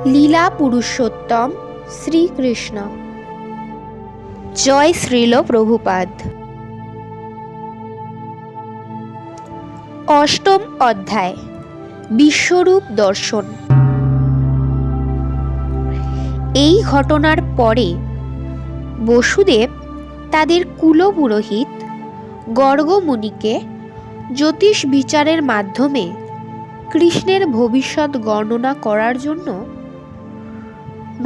লীলা পুরুষোত্তম শ্রীকৃষ্ণ। জয় শ্রীল প্রভুপাদ। অষ্টম অধ্যায় বিশ্বরূপ দর্শন। এই ঘটনার পরে বসুদেব তাদের কুলপুরোহিত গর্গ মুনিকে জ্যোতিষ বিচারের মাধ্যমে কৃষ্ণের ভবিষ্যৎ বর্ণনা করার জন্য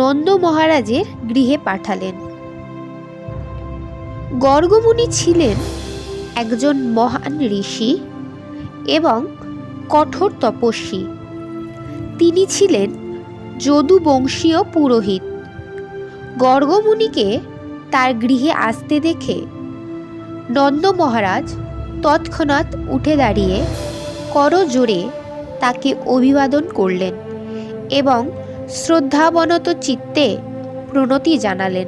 নন্দ মহারাজের গৃহে পাঠালেন। গর্গ মুনি ছিলেন একজন মহান ঋষি এবং কঠোর তপস্বী। তিনি ছিলেন যদুবংশীয় পুরোহিত। গর্গ মুনিকে তার গৃহে আসতে দেখে নন্দ মহারাজ তৎক্ষণাৎ উঠে দাঁড়িয়ে করজোড়ে তাকে অভিবাদন করলেন এবং শ্রদ্ধাবনত চিত্তে প্রণতি জানালেন।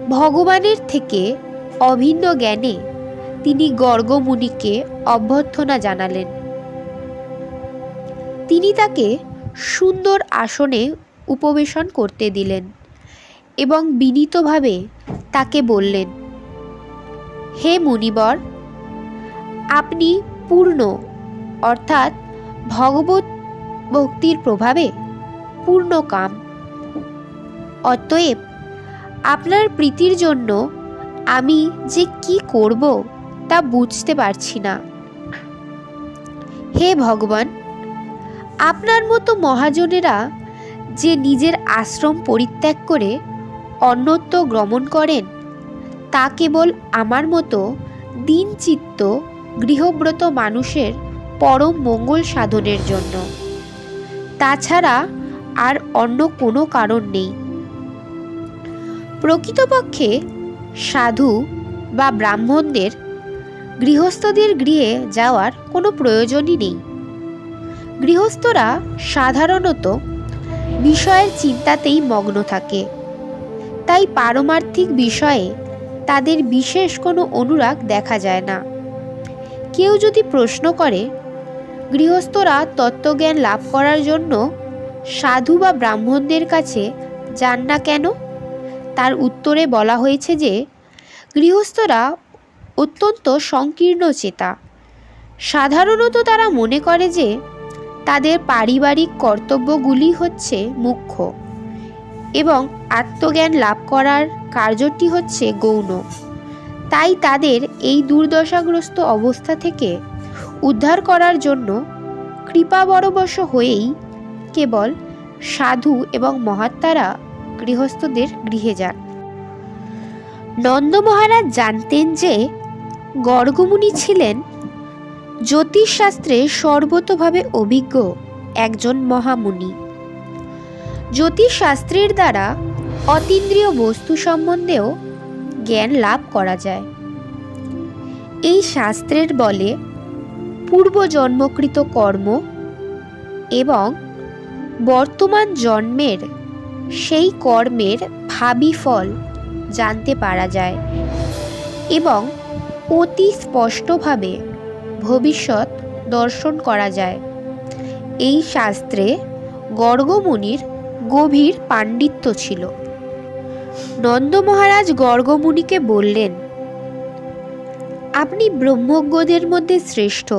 ভগবানের থেকে অভিন্ন জ্ঞানে তিনি গর্গ মুনিকে অভ্যর্থনা জানালেন। তিনি তাকে সুন্দর আসনে উপবেশন করতে দিলেন এবং বিনীতভাবে তাকে বললেন, হে মুনিবর, আপনি পূর্ণ অর্থাৎ ভগবত ভক্তির প্রভাবে পূর্ণকাম। অতএব আপনার প্রীতির জন্য আমি যে কি করব তা বুঝতে পারছি না। হে ভগবান, আপনার মতো মহাজনেরা যে নিজের আশ্রম পরিত্যাগ করে অন্যত্র গমন করেন তা কেবল আমার মতো দীনচিত্ত গৃহব্রত মানুষের পরম মঙ্গল সাধনের জন্য, তাছাড়া আর অন্য কোনো কারণ নেই। প্রকৃতপক্ষে সাধু বা ব্রাহ্মণদের গৃহস্থদের গৃহে যাওয়ার কোনো প্রয়োজনই নেই। গৃহস্থরা সাধারণত বিষয়ের চিন্তাতেই মগ্ন থাকে, তাই পারমার্থিক বিষয়ে তাদের বিশেষ কোনো অনুরাগ দেখা যায় না। কেউ যদি প্রশ্ন করে গৃহস্থরা তত্ত্বজ্ঞান লাভ করার জন্য সাধু বা ব্রাহ্মণদের কাছে যান না কেন, তার উত্তরে বলা হয়েছে যে গৃহস্থরা অত্যন্ত সংকীর্ণ চেতা। সাধারণত তারা মনে করে যে তাদের পারিবারিক কর্তব্যগুলি হচ্ছে মুখ্য এবং আত্মজ্ঞান লাভ করার কার্যটি হচ্ছে গৌণ। তাই তাদের এই দুর্দশাগ্রস্ত অবস্থা থেকে উদ্ধার করার জন্য কৃপাবরবশ হয়েই কেবল সাধু এবং মহাত্মারা গৃহস্থদের গৃহে যান। নন্দ মহারাজ জানতেন যে গর্গমুনি ছিলেন জ্যোতিষশাস্ত্রে সর্বতোভাবে অভিজ্ঞ একজন মহামুনি। জ্যোতিষশাস্ত্রের দ্বারা অতীন্দ্রিয় বস্তু সম্বন্ধেও জ্ঞান লাভ করা যায়। এই শাস্ত্রের বলে পূর্বজন্মকৃত কর্ম এবং বর্তমান জন্মের সেই কর্মের ভাবী ফল জানতে পারা যায় এবং অতি স্পষ্টভাবে ভবিষ্যৎ দর্শন করা যায়। এই শাস্ত্রে গর্গমুনির গভীর পাণ্ডিত্য ছিল। নন্দ মহারাজ গর্গমুনিকে বললেন, আপনি ব্রহ্মজ্ঞদের মধ্যে শ্রেষ্ঠ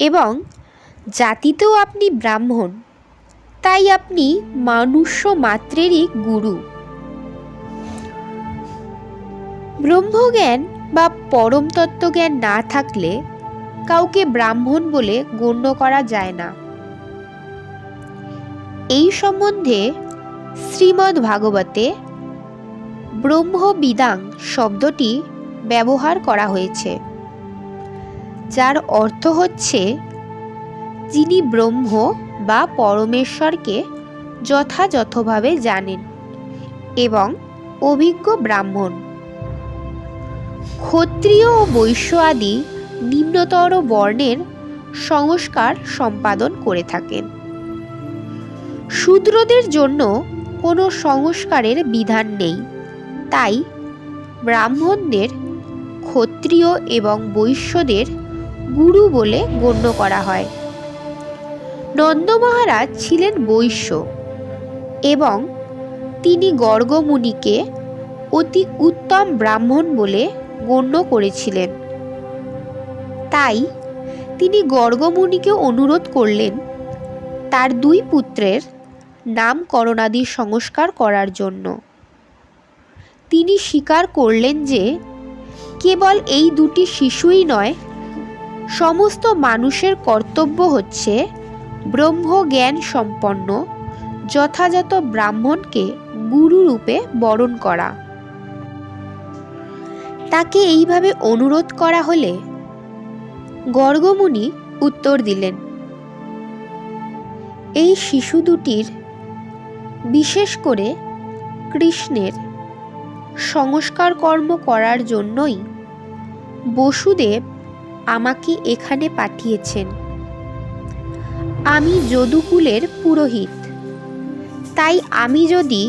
এবং জাতিতেও আপনি ব্রাহ্মণ, তাই আপনি মনুষ্য মাত্রেরই গুরু। ব্রহ্মজ্ঞান বা পরম তত্ত্বজ্ঞান না থাকলে কাউকে ব্রাহ্মণ বলে গণ্য করা যায় না। এই সম্বন্ধে শ্রীমদ্ ভাগবতে ব্রহ্মবিদাং শব্দটি ব্যবহার করা হয়েছে, যার অর্থ হচ্ছে যিনি ব্রহ্ম বা পরমেশ্বরকে যথাযথভাবে জানেন এবং অভিজ্ঞ ব্রাহ্মণ। ক্ষত্রিয় ও বৈশ্য আদি নিম্নতর বর্ণের সংস্কার সম্পাদন করে থাকেন। শূদ্রদের জন্য কোনো সংস্কারের বিধান নেই, তাই ব্রাহ্মণদের ক্ষত্রিয় এবং বৈশ্যদের গুরু বলে গণ্য করা হয়। নন্দ মহারাজ ছিলেন বৈশ্য এবং তিনি গর্গ মুনিকে অতি উত্তম ব্রাহ্মণ বলে গণ্য করেছিলেন। তাই তিনি গর্গ মুনিকে অনুরোধ করলেন তার দুই পুত্রের নামকরণাদি সংস্কার করার জন্য। তিনি স্বীকার করলেন যে কেবল এই দুটি শিশুই নয়, সমস্ত মানুষের কর্তব্য হচ্ছে ব্রহ্ম জ্ঞান সম্পন্ন যথাযথ ব্রাহ্মণকে গুরুরূপে বরণ করা। তাকে এইভাবে অনুরোধ করা হলে গর্গ মুনি উত্তর দিলেন, এই শিশু দুটির, বিশেষ করে কৃষ্ণের সংস্কার কর্ম করার জন্যই বসুদেব আমাকে এখানে পাঠিয়েছেন। আমি যদুকুলের পুরোহিত, তাই আমি যদি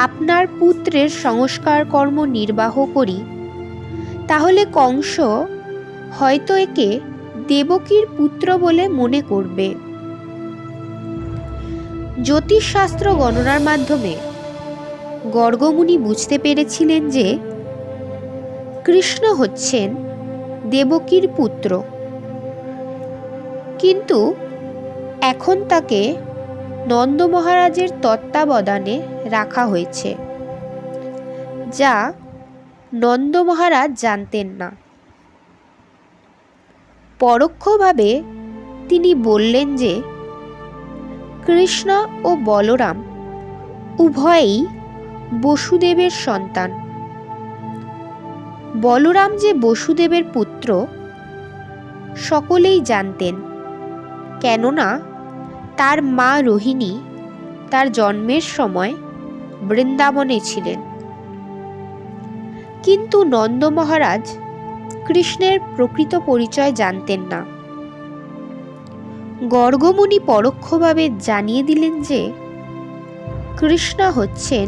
আপনার পুত্রের সংস্কার কর্ম নির্বাহ করি তাহলে কংস হয়তো একে দেবকীর পুত্র বলে মনে করবে। জ্যোতিষশাস্ত্র গণনার মাধ্যমে গর্গ মুনি বুঝতে পেরেছিলেন যে কৃষ্ণ হচ্ছেন দেবকীর পুত্র, কিন্তু এখন তাকে নন্দ মহারাজের তত্ত্বাবধানে রাখা হয়েছে, যা নন্দ মহারাজ জানতেন না। পরোক্ষভাবে তিনি বললেন যে কৃষ্ণ ও বলরাম উভয়েই বসুদেবের সন্তান। বলরাম যে বসুদেবের পুত্র সকলেই জানতেন, কেননা তার মা রোহিণী তার জন্মের সময় বৃন্দাবনে ছিলেন। কিন্তু নন্দ মহারাজ কৃষ্ণের প্রকৃত পরিচয় জানতেন না। গর্গ মুনি পরোক্ষভাবে জানিয়ে দিলেন যে কৃষ্ণ হচ্ছেন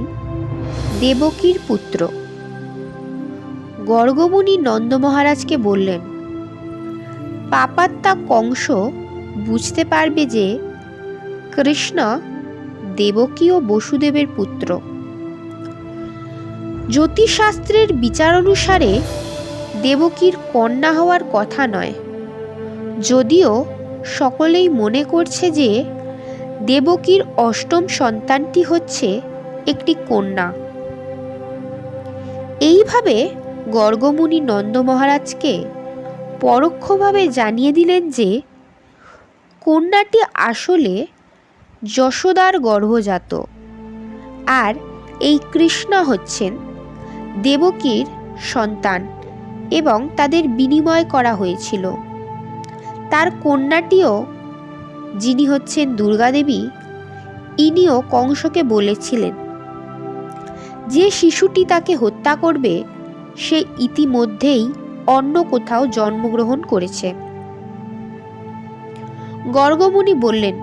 দেবকীর পুত্র। গর্গ মুনি নন্দ মহারাজকে বললেন, পাপাত্মা কংস বুঝতে পারবে যে কৃষ্ণ দেবকী ও বসুদেবের পুত্র। জ্যোতিষশাস্ত্রের বিচার অনুসারে দেবকীর কন্যা হওয়ার কথা নয়, যদিও সকলেই মনে করছে যে দেবকীর অষ্টম সন্তানটি হচ্ছে একটি কন্যা। এইভাবে গর্গ মুনি নন্দ মহারাজকে পরোক্ষভাবে জানিয়ে দিলেন যে কন্যাটি আসলে যশোদার গর্ভজাত, আর এই কৃষ্ণ হচ্ছেন দেবকীর সন্তান এবং তাদের বিনিময় করা হয়েছিল। তার কন্যাটিও, যিনি হচ্ছেন দুর্গা দেবী, ইনিও কংসকে বলেছিলেন যে শিশুটি তাকে হত্যা করবে সে ইতিমধ্যেই অন্য কোথাও জন্মগ্রহণ করেছে। গর্গ মুনি বললেন,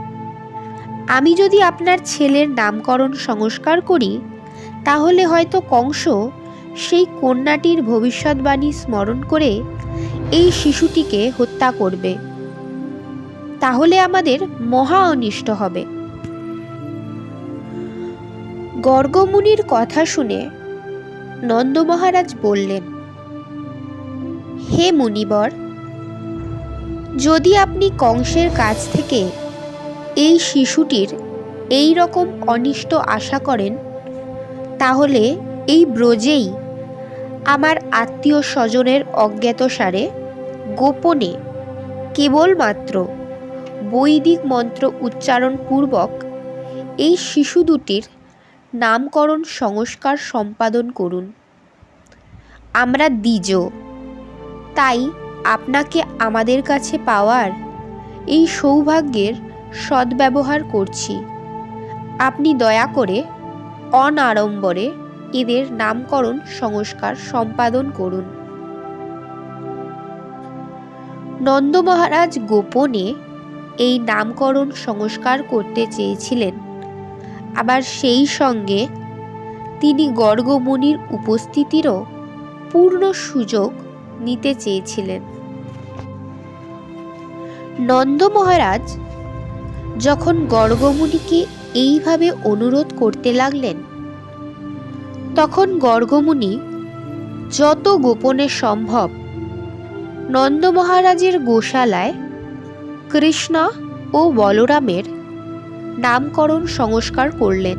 আমি যদি আপনার ছেলের নামকরণ সংস্কার করি তাহলে হয়তো কংস সেই কন্যাটির ভবিষ্যৎবাণী স্মরণ করে এই শিশুটিকে হত্যা করবে। তাহলে আমাদের মহা অনিষ্ট হবে। গর্গ মুনির কথা শুনে নন্দ মহারাজ বললেন, হে মুনিবর, যদি আপনি কংসের কাছ থেকে এই শিশুটির এই রকম অনিষ্ট আশা করেন তাহলে এই ব্রজেই আমার আত্মীয় স্বজনের অজ্ঞাতসারে গোপনে কেবলমাত্র বৈদিক মন্ত্র উচ্চারণ পূর্বক এই শিশু দুটির নামকরণ সংস্কার সম্পাদন করুন। আমরা দ্বিজ, তাই আপনাকে আমাদের কাছে পাওয়ার এই সৌভাগ্যের সদ্ব্যবহার করছি। আপনি দয়া করে অনাড়ম্বরে এদের নামকরণ সংস্কার সম্পাদন করুন। নন্দ মহারাজ গোপনে এই নামকরণ সংস্কার করতে চেয়েছিলেন, আবার সেই সঙ্গে তিনি গর্গ মুনির উপস্থিতিরও পূর্ণ সুযোগ নিতে চেয়েছিলেন। নন্দ মহারাজ যখন গর্গমুনিকে এইভাবে অনুরোধ করতে লাগলেন, তখন গর্গমুনি যত গোপনে সম্ভব নন্দ মহারাজের গোশালায় কৃষ্ণ ও বলরামের নামকরণ সংস্কার করলেন।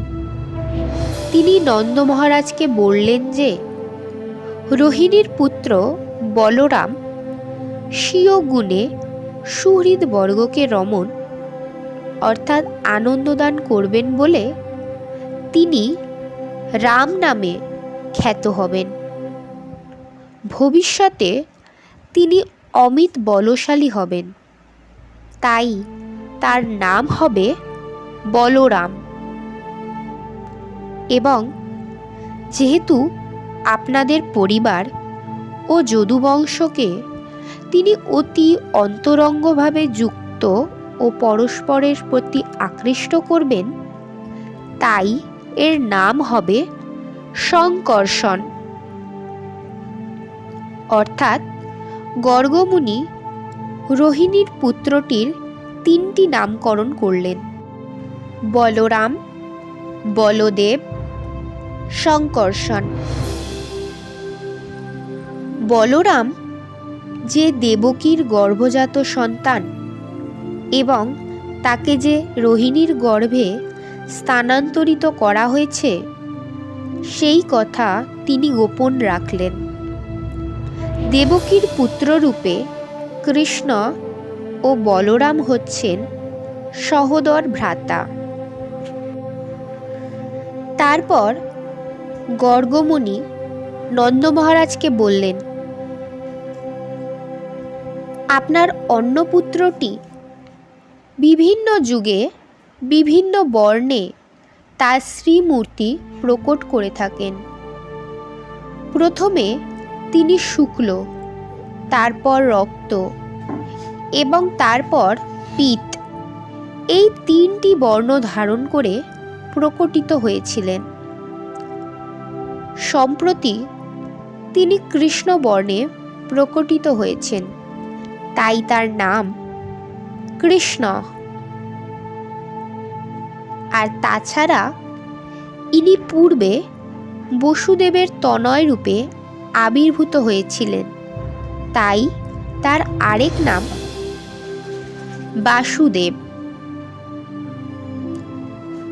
তিনি নন্দ মহারাজকে বললেন যে রোহিণীর পুত্র বলরাম স্বীয় গুণে সুহৃদ বর্গকে রমণ অর্থাৎ আনন্দদান করবেন বলে তিনি রাম নামে খ্যাত হবেন। ভবিষ্যতে তিনি অমিত বলশালী হবেন, তাই তার নাম হবে বলরাম। এবং যেহেতু আপনাদের পরিবার ও যদুবংশকে তিনি অতি অন্তরঙ্গভাবে যুক্ত ও পরস্পরের প্রতি আকৃষ্ট করবেন, তাই এর নাম হবে সংকর্ষণ। অর্থাৎ গর্গমুনি রোহিণীর পুত্রটির 3টি নামকরণ করলেন: বলরাম, বলদেব, সংকর্ষণ। বলরাম যে দেবকীর গর্ভজাত সন্তান এবং তাকে যে রোহিণীর গর্ভে স্থানান্তরিত করা হয়েছে, সেই কথা তিনি গোপন রাখলেন। দেবকীর পুত্ররূপে কৃষ্ণ ও বলরাম হচ্ছেন সহোদর ভ্রাতা। তারপর গর্গমুনি নন্দ মহারাজকে বললেন, আপনার অন্নপুত্রটি বিভিন্ন যুগে বিভিন্ন বর্ণে তার শ্রীমূর্তি প্রকট করে থাকেন। প্রথমে তিনি শুক্ল, তারপর রক্ত এবং তারপর পীত, এই 3টি বর্ণ ধারণ করে প্রকটিত হয়েছিলেন। সম্প্রতি তিনি কৃষ্ণ বর্ণে প্রকটিত হয়েছেন, তাই তার নাম কৃষ্ণ। আর তাছাড়া ইনি পূর্বে বসুদেবের তনয় রূপে আবির্ভূত হয়েছিলেন, তাই তার আরেক নাম বাসুদেব।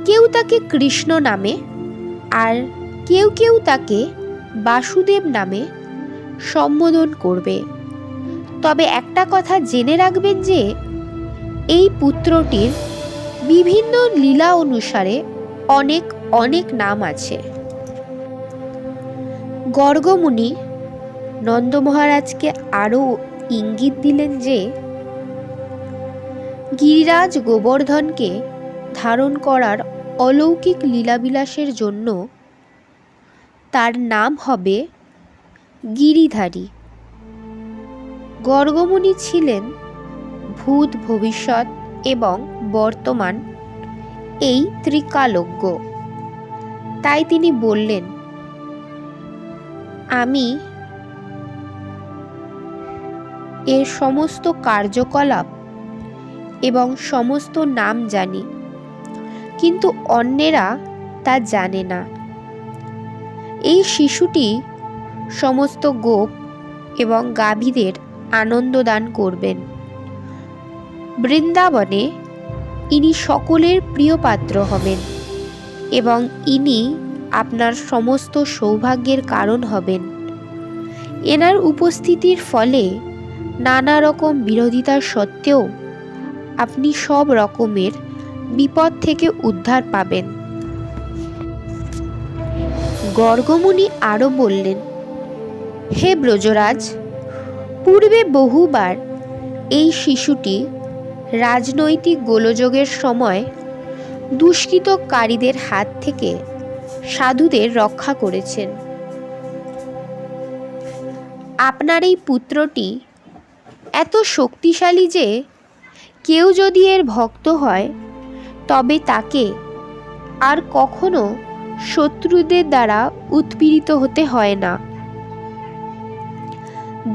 কেউ তাকে কৃষ্ণ নামে আর কেউ কেউ তাকে বাসুদেব নামে সম্বোধন করবে। তবে একটা কথা জেনে রাখবেন যে এই পুত্রটির বিভিন্ন লীলা অনুসারে অনেক অনেক নাম আছে। গর্গমুনি নন্দ মহারাজকে আরও ইঙ্গিত দিলেন যে গিরিরাজ গোবর্ধনকে ধারণ করার অলৌকিক লীলাবিলাসের জন্য তার নাম হবে গিরিধারী। গর্গমুনি ছিলেন ভূত, ভবিষ্যৎ এবং বর্তমান এই ত্রিকালজ্ঞ। তাই তিনি বললেন, আমি এর সমস্ত কার্যকলাপ এবং সমস্ত নাম জানি, কিন্তু অন্যেরা তা জানে না। এই শিশুটি সমস্ত গোপ এবং গাভীদের আনন্দ দান করবেন। বৃন্দাবনে ইনি সকলের প্রিয় পাত্র হবেন এবং ইনি আপনার সমস্ত সৌভাগ্যের কারণ হবেন। এনার উপস্থিতির ফলে নানা রকম বিরোধিতার সত্ত্বেও আপনি সব রকমের বিপদ থেকে উদ্ধার পাবেন। গর্গমুনি আরও বললেন, হে ব্রজরাজ, পূর্বে বহুবার এই শিশুটি রাজনৈতিক গোলযোগের সময় দুষ্কৃতকারীদের হাত থেকে সাধুদের রক্ষা করেছেন। আপনার এই পুত্রটি এত শক্তিশালী যে কেউ যদি এর ভক্ত হয় তবে তাকে আর কখনো শত্রুদের দ্বারা উৎপীড়িত হতে হয় না।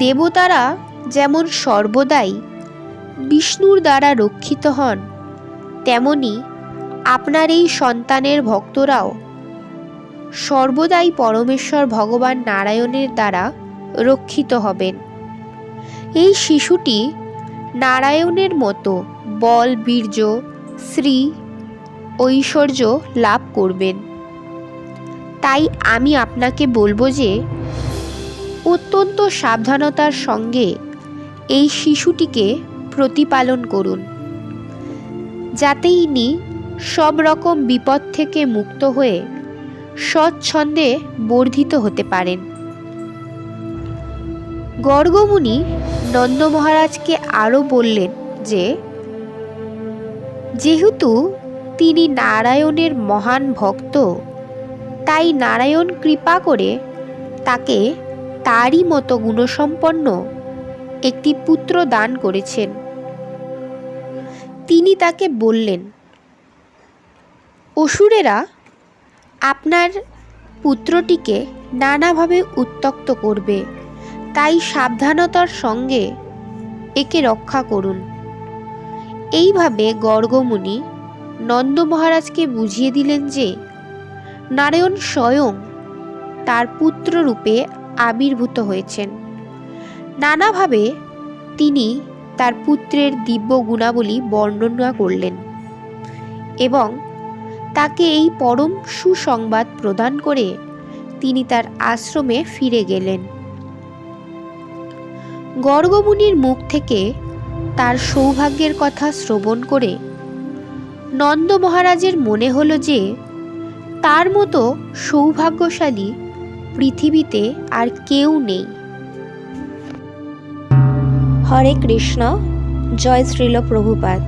দেবতারা যেমন সর্বদাই বিষ্ণুর দ্বারা রক্ষিত হন, তেমনি আপনার এই সন্তানের ভক্তরাও সর্বদাই পরমেশ্বর ভগবান নারায়ণের দ্বারা রক্ষিত হবেন। এই শিশুটি নারায়ণের মতো বল, বীর্য, শ্রী, ঐশ্বর্য লাভ করবেন। তাই আমি আপনাকে বলবো যে অত্যন্ত সাবধানতার সঙ্গে এই শিশুটিকে প্রতিপালন করুন, যাতে ইনি সব রকম বিপদ থেকে মুক্ত হয়ে স্বচ্ছন্দে বর্ধিত হতে পারেন। গর্গমুনি নন্দ মহারাজকে আরও বললেন যে যেহেতু তিনি নারায়ণের মহান ভক্ত, তাই নারায়ণ কৃপা করে তাকে তারই মতো গুণসম্পন্ন একটি পুত্র দান করেছেন। তিনি তাকে বললেন, অসুরেরা আপনার পুত্রটিকে নানাভাবে উত্ত্যক্ত করবে, তাই সাবধানতার সঙ্গে একে রক্ষা করুন। এইভাবে গর্গমুনি নন্দ মহারাজকে বুঝিয়ে দিলেন যে নারায়ণ স্বয়ং তার পুত্ররূপে আবির্ভূত হয়েছেন। নানাভাবে তিনি তার পুত্রের দিব্য গুণাবলী বর্ণনা করলেন এবং তাকে এই পরম সুসংবাদ প্রদান করে তিনি তার আশ্রমে ফিরে গেলেন। গর্গমুনির মুখ থেকে তার সৌভাগ্যের কথা শ্রবণ করে নন্দ মহারাজের মনে হলো যে তার মতো সৌভাগ্যশালী পৃথিবীতে আর কেউ নেই। হরে কৃষ্ণ। জয় শ্রীল প্রভুপাদ।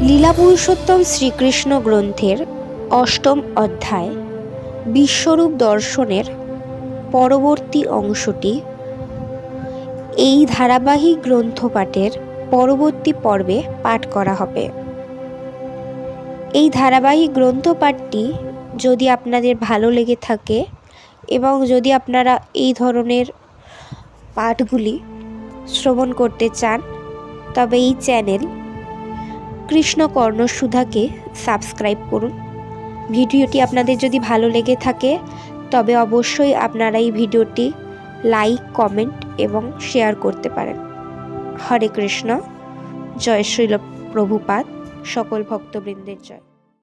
লীলা পুরুষোত্তম শ্রীকৃষ্ণ গ্রন্থের ৮ম অধ্যায় বিশ্বরূপ দর্শনের পরবর্তী অংশটি এই ধারাবাহিক গ্রন্থ পাঠের পরবর্তী পর্বে পাঠ করা হবে। এই ধারাবাহিক গ্রন্থ পাঠটি যদি আপনাদের ভালো লেগে থাকে এবং যদি আপনারা এই ধরনের পাঠগুলি শ্রবণ করতে চান, তবে এই চ্যানেল কৃষ্ণ কর্ণসুধাকে সাবস্ক্রাইব করুন। ভিডিওটি আপনাদের যদি ভালো লেগে থাকে তবে অবশ্যই আপনারা এই ভিডিওটি লাইক, কমেন্ট এবং শেয়ার করতে পারেন। হরে কৃষ্ণ। জয় শ্রীল প্রভুপাদ। সকল ভক্তবৃন্দের জয়।